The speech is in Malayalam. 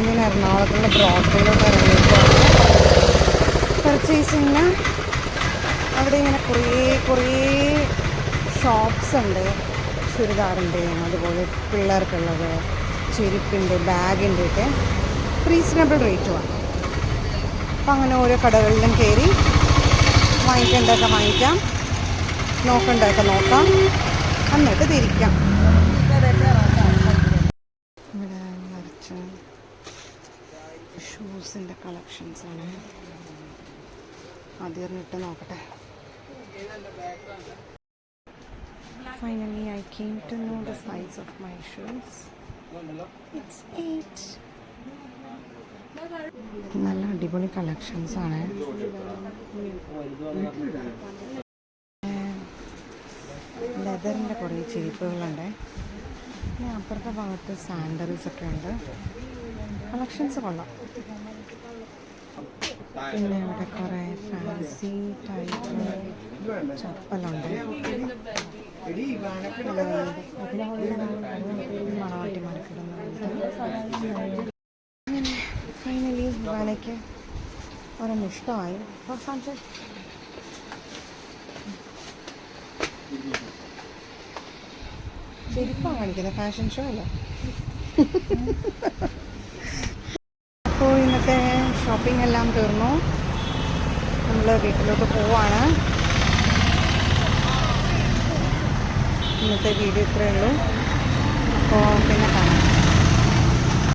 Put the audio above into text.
ഞാൻ എറണാകുളത്തുള്ള ബ്രോഡ്വേയിലോട്ട് ഇറങ്ങിയിട്ടാണ് പർച്ചേസിങ്ങിന്. അവിടെ ഇങ്ങനെ കുറേ ഷോപ്സ് ഉണ്ട്, ചുരിദാറിൻ്റെയും അതുപോലെ പിള്ളേർക്കുള്ളത്, ചെരുപ്പിൻ്റെ, ബാഗിൻ്റെ ഒക്കെ റീസണബിൾ റേറ്റുമാണ്. അപ്പം അങ്ങനെ ഓരോ കടകളിലും കയറി വാങ്ങിക്കേണ്ടതൊക്കെ വാങ്ങിക്കാം, നോക്കേണ്ടതൊക്കെ നോക്കാം, എന്നിട്ട് തിരിക്കാം. ഇവിടെ നിറച്ച് ഷൂസിൻ്റെ കളക്ഷൻസാണ്. ആദ്യം ഇട്ട് നോക്കട്ടെ. Finally, I came to know the size of my shoes. It's 8. നല്ല അടിപൊളി കളക്ഷൻസാണ്. ലെതറിൻ്റെ കുറേ ചെരുപ്പുകളുണ്ട്. പിന്നെ അപ്പുറത്തെ ഭാഗത്ത് സാൻഡൽസ് ഒക്കെ ഉണ്ട്. കളക്ഷൻസ് കൊള്ളാം. പിന്നെ ഇവിടെ കുറേ ഫാൻസി ടൈപ്പ് ചപ്പലുണ്ട്. മണവാട്ടിമാർക്കിടുന്നുണ്ട്. അങ്ങനെ ഫൈനലി വാനയ്ക്ക് ഒരെണ്ണം ഇഷ്ടമായി. ചെരുപ്പാണ് കാണിക്കുന്നത്, ഫാഷൻ ഷോ അല്ല. അപ്പോൾ ഇന്നത്തെ ഷോപ്പിംഗ് എല്ലാം തീർന്നു. നമ്മൾ വീട്ടിലോട്ട് പോവാണ്. ഇന്നത്തെ വീഡിയോ ഇത്രയേ ഉള്ളൂ. അപ്പോൾ പിന്നെ കാണാം.